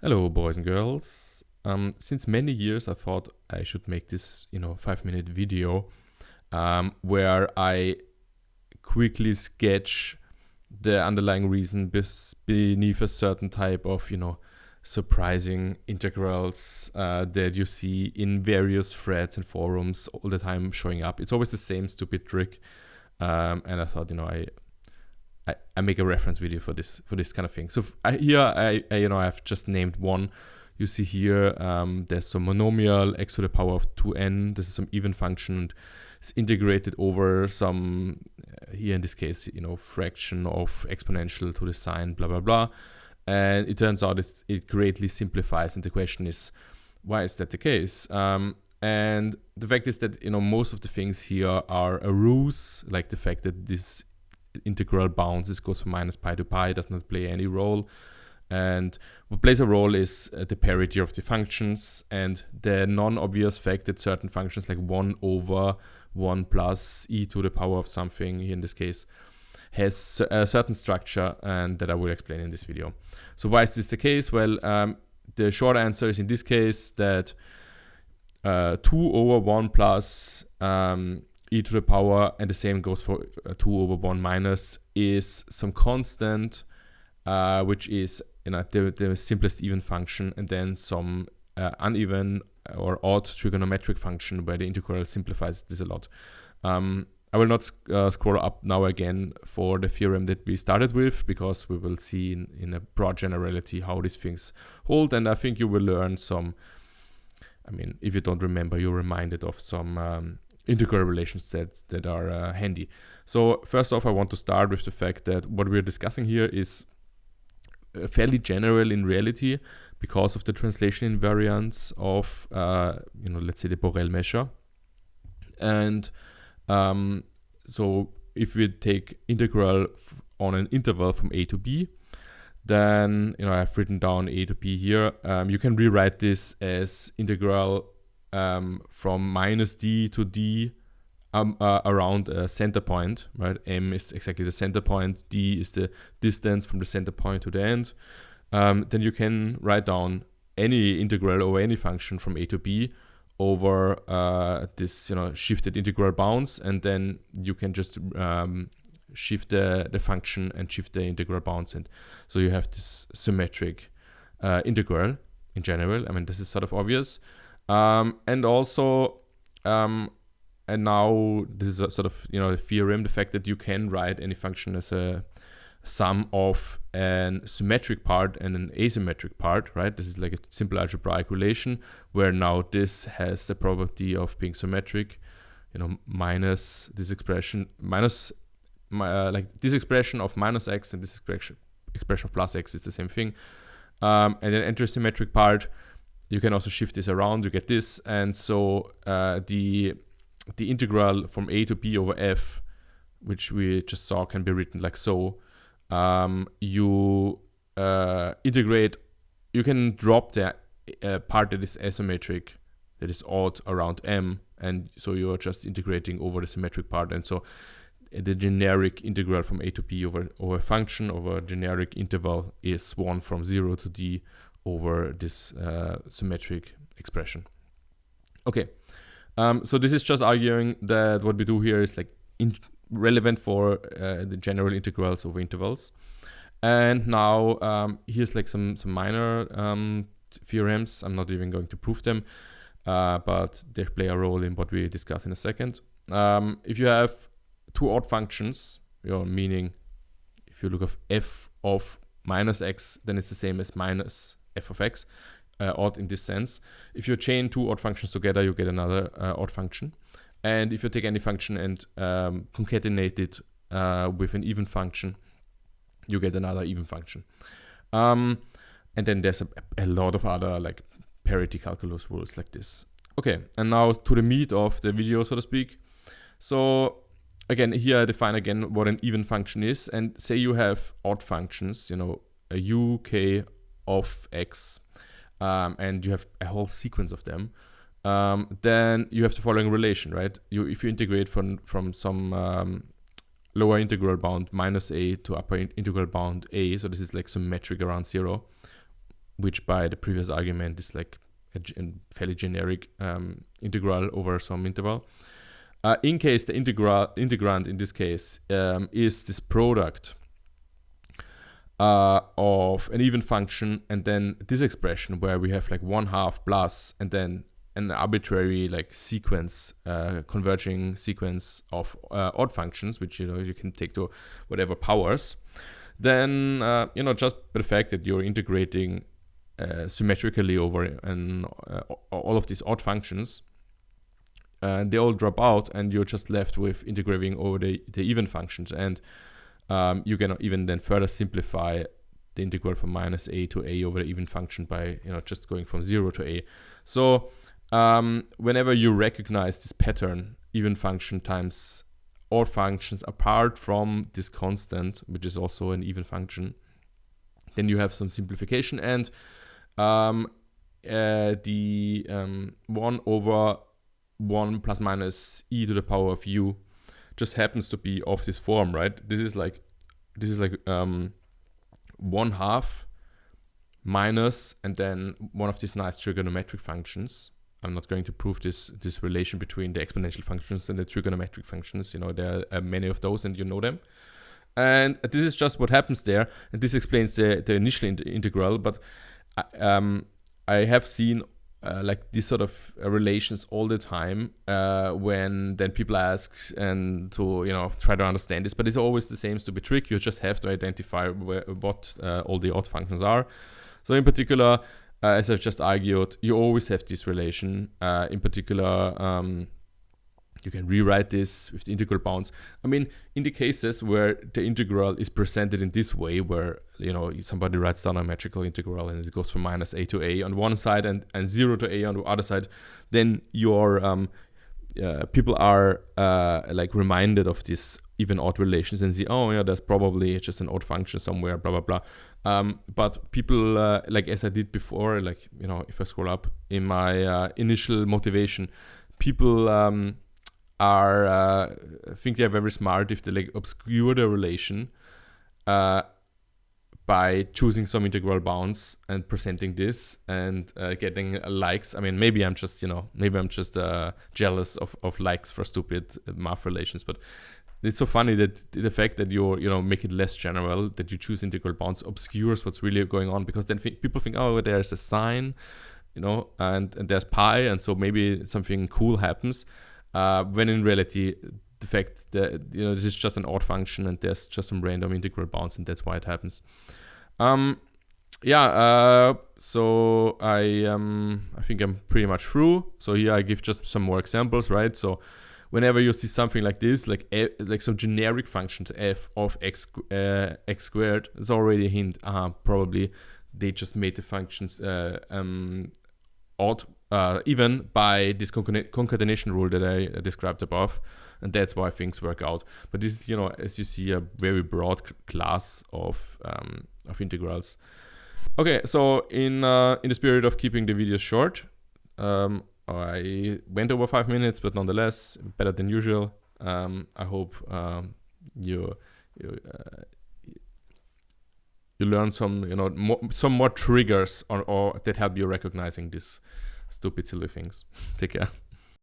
Hello, boys and girls. Since many years, I thought I should make this, 5-minute video where I quickly sketch the underlying reason beneath a certain type of, surprising integrals that you see in various threads and forums all the time showing up. It's always the same stupid trick, and I thought, I make a reference video for this kind of thing. So I've just named one. You see here there's some monomial x to the power of 2n. This is some even function. It's integrated over some here in this case fraction of exponential to the sine blah blah blah, and it turns out it greatly simplifies. And the question is, why is that the case? And the fact is that most of the things here are a ruse, like the fact that this integral bounds, this goes from minus pi to pi, does not play any role. And what plays a role is the parity of the functions and the non-obvious fact that certain functions like 1 over 1 plus e to the power of something, here in this case, has a certain structure, and that I will explain in this video. So why is this the case? Well, the short answer is in this case that 2 over 1 plus e to the power, and the same goes for 2 over 1 minus, is some constant, which is the simplest even function, and then some uneven or odd trigonometric function where the integral simplifies this a lot. I will not scroll up now again for the theorem that we started with, because we will see in a broad generality how these things hold, and I think you will learn some, if you don't remember, you're reminded of some integral relations that are handy. So first off, I want to start with the fact that what we're discussing here is fairly general in reality because of the translation invariance of let's say the Borel measure. And so if we take integral on an interval from a to b, then I've written down a to b here. You can rewrite this as integral from minus d to d around a center point, right? M is exactly the center point, d is the distance from the center point to the end. Then you can write down any integral over any function from a to b over this shifted integral bounds, and then you can just shift the function and shift the integral bounds, and so you have this symmetric integral in general. This is sort of obvious. And also, and now this is a sort of the theorem, the fact that you can write any function as a sum of an symmetric part and an asymmetric part, right? This is like a simple algebraic relation where now this has the property of being symmetric, minus this expression, like this expression of minus x and this expression of plus x is the same thing. And then enter a symmetric part. You can also shift this around, you get this, and so the integral from a to b over f, which we just saw, can be written like so. You integrate, you can drop the part that is asymmetric, that is odd around m, and so you are just integrating over the symmetric part, and so the generic integral from a to b over a function over a generic interval is 1 from 0 to d over this symmetric expression. Okay, so this is just arguing that what we do here is like relevant for the general integrals over intervals. And now here's like some minor theorems. I'm not even going to prove them, but they play a role in what we discuss in a second. If you have two odd functions, meaning if you look at f of minus x, then it's the same as minus f of x, odd in this sense. If you chain two odd functions together, you get another odd function. And if you take any function and concatenate it with an even function, you get another even function. And then there's a lot of other like parity calculus rules like this. Okay, and now to the meat of the video, so to speak. So again, here I define again what an even function is, and say you have odd functions, a u, k of x, and you have a whole sequence of them. Then you have the following relation, right? If you integrate from some lower integral bound minus a to upper integral bound a, so this is like symmetric around 0, which by the previous argument is like a fairly generic integral over some interval. In case the integrand in this case is this product of an even function and then this expression where we have like 1/2 plus and then an arbitrary like sequence, converging sequence of odd functions, which you can take to whatever powers, then just by the fact that you're integrating symmetrically over all of these odd functions, they all drop out and you're just left with integrating over the even functions, and you can even then further simplify the integral from -a to a over the even function by just going from 0 to a. So whenever you recognize this pattern, even function times odd functions apart from this constant, which is also an even function, then you have some simplification, and the 1 over 1 plus minus e to the power of u just happens to be of this form, right? This is like 1/2 minus and then one of these nice trigonometric functions. I'm not going to prove this relation between the exponential functions and the trigonometric functions. There are many of those and you know them. And this is just what happens there. And this explains the initial integral. But I have seen like these sort of relations all the time when then people ask and to try to understand this. But it's always the same stupid trick. You just have to identify what all the odd functions are. So in particular, as I've just argued, you always have this relation. In particular, you can rewrite this with the integral bounds. I mean, in the cases where the integral is presented in this way, where somebody writes down a metrical integral and it goes from -a to a on one side and 0 to a on the other side, then your people are like reminded of this even odd relations and see, oh yeah, there's probably just an odd function somewhere, blah blah blah. But people, like as I did before, like if I scroll up in my initial motivation, people think they're very smart if they like obscure the relation by choosing some integral bounds and presenting this and getting likes. I mean, maybe I'm just jealous of likes for stupid math relations, but it's so funny that the fact that you make it less general, that you choose integral bounds, obscures what's really going on, because then people think, oh, there's a sign, and there's pi, and so maybe something cool happens. When in reality, the fact that this is just an odd function and there's just some random integral bounds, and that's why it happens. So I think I'm pretty much through. So here I give just some more examples, right? So whenever you see something like this, like some generic functions f of x squared, it's already a hint. Probably they just made the functions odd, even by this concatenation rule that I described above, and that's why things work out. But this is, as you see, a very broad class of integrals. Okay, so in the spirit of keeping the videos short, I went over 5 minutes, but nonetheless better than usual. I hope you learn some more triggers or that help you recognizing these stupid silly things. Take care.